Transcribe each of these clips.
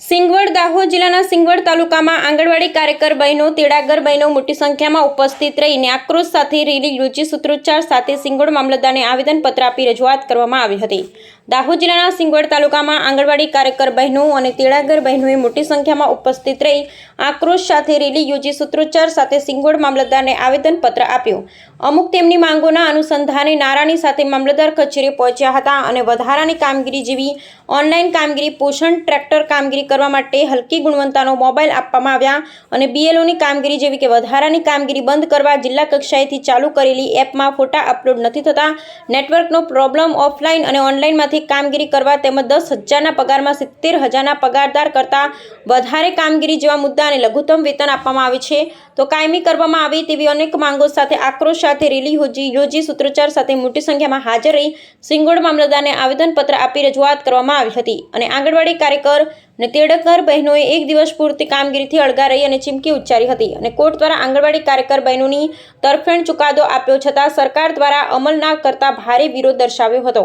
સિંગવડ દાહોદ જિલ્લાના સિંગવડ તાલુકામાં આંગણવાડી કાર્યકર બહેનો તેડાગર બહેનો મોટી સંખ્યામાં ઉપસ્થિત રહીને આક્રોશ સાથે રેલી યોજી સૂત્રોચ્ચાર સાથે સિંગવડ મામલતદારને આવેદનપત્ર આપી રજૂઆત કરવામાં આવી હતી। દાહોદ જિલ્લાના સિંગવડ તાલુકામાં આંગણવાડી કાર્યકર બહેનો અને તેડાગર બહેનોએ મોટી સંખ્યામાં ઉપસ્થિત રહી આક્રોશ સાથે રેલી યોજી સૂત્રોચ્ચાર સાથે સિંગવડ મામલતદારને આવેદનપત્ર આપ્યું। અમુક તેમની માંગોના અનુસંધાને નારાની સાથે મામલતદાર કચેરીએ પહોંચ્યા હતા અને વધારાની કામગીરી જેવી ઓનલાઈન કામગીરી, પોષણ ટ્રેક્ટર કામગીરી કરવા માટે હલકી ગુણવત્તાનો મોબાઈલ આપવામાં આવ્યા અને બીએલઓની કામગીરી જેવી કે વધારાની કામગીરી બંધ કરવા જિલ્લા કક્ષાએથી ચાલુ કરેલી એપમાં ફોટા અપલોડ નથી થતા, નેટવર્કનો પ્રોબ્લેમ, ઓફલાઈન અને ઓનલાઈનમાંથી કામગીરી કરવા તેમજ 10,000ના પગારમાં 70,000ના પગારદાર કરતાં વધારે કામગીરી જેવા મુદ્દા અને લઘુત્તમ વેતન આપવામાં આવે છે તો કાયમી કરવામાં આવે તેવી અનેક માંગો સાથે આક્રોશ સાથે રેલી યોજી સૂત્રોચ્ચાર સાથે મોટી સંખ્યામાં હાજર રહી સિંગવડ મામલતદારને આવેદનપત્ર આપી રજૂઆત કરવામાં આવી હતી અને આંગણવાડી કાર્યકર અને તેડાગર બહેનોએ એક દિવસ પૂરતી કામગીરીથી અળગા રહી અને ચીમકી ઉચ્ચારી હતી અને કોર્ટ દ્વારા આંગણવાડી કાર્યકર બહેનોની તરફેણ ચુકાદો આપ્યો છતાં સરકાર દ્વારા અમલ ના કરતા ભારે વિરોધ દર્શાવ્યો હતો।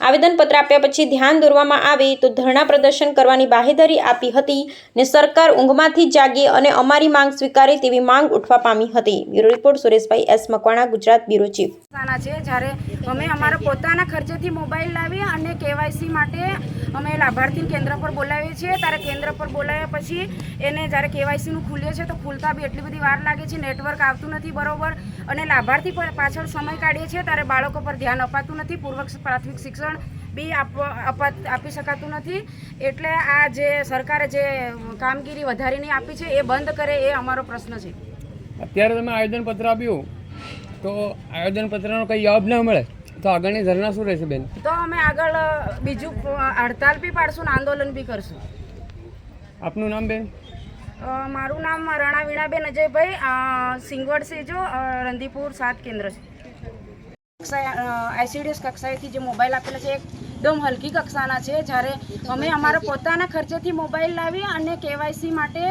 આવેદનપત્ર આપ્યા પછી ધ્યાન દોરવામાં આવે તો ધરણા પ્રદર્શન કરવાની બાહેધરી આપી હતી ને સરકાર ઊંઘમાંથી જાગે અને અમારી માંગ સ્વીકારે તેવી માંગ ઉઠવા પામી હતી। Bureau report Sureshbhai S Makwana, Gujarat bureau chief. જ્યારે અમે અમારા પોતાના ખર્ચેથી મોબાઈલ લાવી અને કેવાયસી માટે અમે લાભાર્થી કેન્દ્ર પર બોલાવીએ છીએ, ત્યારે કેન્દ્ર પર બોલાવ્યા પછી એને જ્યારે કેવાયસીનું ખુલે છે તો ખુલતા બી એટલી બધી વાર લાગે છે, નેટવર્ક આવતું નથી બરોબર અને લાભાર્થી પાછળ સમય કાઢીએ છીએ ત્યારે બાળકો પર ધ્યાન અપાતું નથી, પૂર્વ પ્રાથમિક શિક્ષણ બી આપી શકાતું નથી। એટલે આ જે સરકારે જે કામગીરી વધારીની આપી છે એ બંધ કરે એ અમારો પ્રશ્ન છે। અત્યારે તમે આવેદનપત્ર આપ્યું તો આવેદનપત્રનો કંઈ જવાબ ન મળે તો આગળની ધરના શું રહેશે બેન? તો અમે આગળ બીજું હડતાલ બી પાડશું ને આંદોલન બી કરશું। આપનું નામ બેન? મારું નામ રણા વીણાબેન અજયભાઈ, સિંગવડ સેજો, રંદીપુર 7 કેન્દ્ર છે। આઈસીડીએસ કક્ષાએથી જે મોબાઈલ આપેલા છે એકદમ હલકી કક્ષાના છે। જ્યારે અમે અમારા પોતાના ખર્ચેથી મોબાઈલ લાવી અને કેવાયસી માટે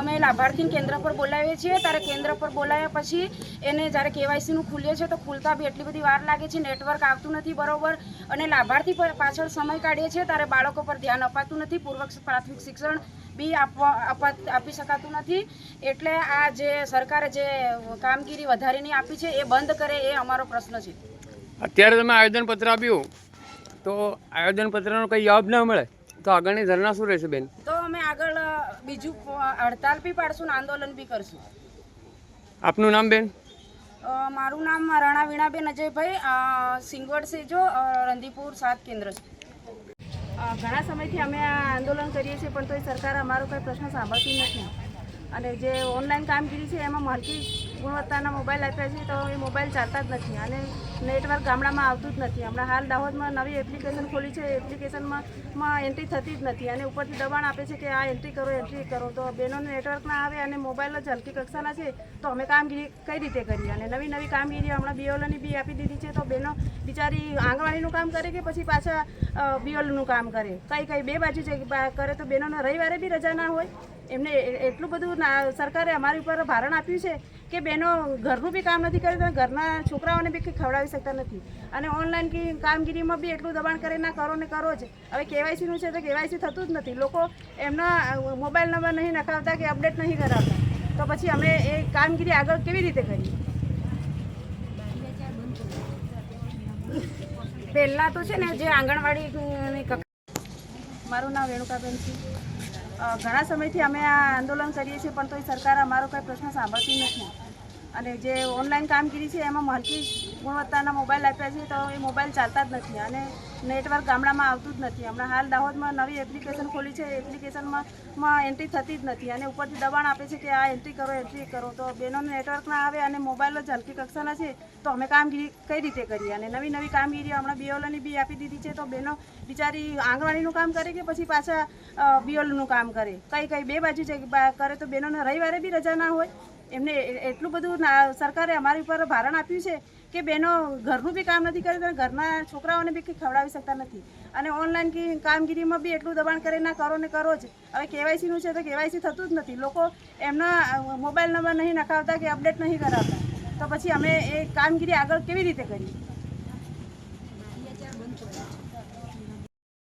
અમે લાભાર્થી કેન્દ્ર પર બોલાવીએ છીએ, ત્યારે કેન્દ્ર પર બોલાવ્યા પછી એને જ્યારે કેવાયસીનું ખુલે છે તો ખુલતા બી એટલી બધી વાર લાગે છે, નેટવર્ક આવતું નથી બરોબર અને લાભાર્થી પાછળ સમય કાઢીએ છીએ ત્યારે બાળકો પર ધ્યાન અપાતું નથી, પૂર્વ પ્રાથમિક શિક્ષણ બી આપી શકાતું નથી। એટલે આ જે સરકારે જે કામગીરી વધારીની આપી છે એ બંધ કરે એ અમારો પ્રશ્ન છે। અત્યારે તમે આવેદનપત્ર આપ્યું તો આવેદનપત્રનો કંઈ જવાબ ન મળે તો આગળની ધરના શું રહેશે બેન? તો અમે આગળ બીજું હડતાલ બી પાડશું ને આંદોલન બી કરશું। આપનું નામ બેન? મારું નામ રણા વીણાબેન અજયભાઈ, સિંગવડ સેજો, રંદીપુર 7 કેન્દ્ર છે। ઘણા સમયથી અમે આ આંદોલન કરીએ છીએ પણ તો સરકાર અમારો કોઈ પ્રશ્ન સાંભળતી નથી અને જે ઓનલાઈન કામગીરી છે એમાં હલકી ગુણવત્તાના મોબાઈલ આપ્યા છે તો એ મોબાઈલ ચાલતા જ નથી અને નેટવર્ક ગામડામાં આવતું જ નથી। હમણાં હાલ દાહોદમાં નવી એપ્લિકેશન ખોલી છે, એપ્લિકેશનમાં એન્ટ્રી થતી જ નથી અને ઉપરથી દબાણ આપે છે કે આ એન્ટ્રી કરો તો બહેનોને નેટવર્ક ના આવે અને મોબાઈલ જ હલકી કક્ષાના છે તો અમે કામગીરી કઈ રીતે કરીએ અને નવી કામગીરી હમણાં બીઓલોની બી આપી દીધી છે તો બહેનો બિચારી આંગણવાડીનું કામ કરે કે પછી પાછા બીઓલોનું કામ કરે, કઈ બે બાજુ કરે તો બહેનોને રવિવારે બી રજા ના હોય। એમને એટલું બધું સરકારે અમારી ઉપર ભારણ આપ્યું છે કે બહેનો ઘરનું બી કામ નથી કરતા, ઘરના છોકરાઓને બી કંઈ ખવડાવી શકતા નથી અને ઓનલાઈન કામગીરીમાં બી એટલું દબાણ કરે ના કરો ને કરો જ। હવે કેવાયસીનું છે તો કેવાયસી થતું જ નથી, લોકો એમના મોબાઈલ નંબર નહીં નખાવતા કે અપડેટ નહીં કરાવતા તો પછી અમે એ કામગીરી આગળ કેવી રીતે કરીએ? પહેલાં તો છે ને જે આંગણવાડીની મારું નામ રેણુકાબેન છે। ઘણા સમયથી અમે આ આંદોલન કરીએ છીએ પણ તો સરકાર અમારો કોઈ પ્રશ્ન સાંભળતી નથી અને જે ઓનલાઈન કામગીરી છે એમાં હલકી ગુણવત્તાના મોબાઈલ આપ્યા છે તો એ મોબાઈલ ચાલતા જ નથી અને નેટવર્ક ગામડામાં આવતું જ નથી। હમણાં હાલ દાહોદમાં નવી એપ્લિકેશન ખોલી છે, એપ્લિકેશનમાં એન્ટ્રી થતી જ નથી અને ઉપરથી દબાણ આપે છે કે આ એન્ટ્રી કરો તો બહેનોને નેટવર્ક ના આવે અને મોબાઈલ જ હલકી કક્ષાના છે તો અમે કામગીરી કઈ રીતે કરીએ અને નવી કામગીરી હમણાં બીઓલોની બી આપી દીધી છે તો બહેનો બિચારી આંગણવાડીનું કામ કરે કે પછી પાછા બીઓલોનું કામ કરે, કઈ બે બાજુ કરે તો બહેનોને રવિવારે બી રજા ના હોય। એમને એટલું બધું સરકારે અમારી ઉપર ભારણ આપ્યું છે કે બહેનો ઘરનું બી કામ નથી કરતા, ઘરના છોકરાઓને બી કંઈ ખવડાવી શકતા નથી અને ઓનલાઈન કામગીરીમાં બી એટલું દબાણ કરે ના કરો ને કરો જ। હવે કેવાયસીનું છે તો કેવાયસી થતું જ નથી, લોકો એમના મોબાઈલ નંબર નહીં નખાવતા કે અપડેટ નહીં કરાવતા તો પછી અમે એ કામગીરી આગળ કેવી રીતે કરીએ?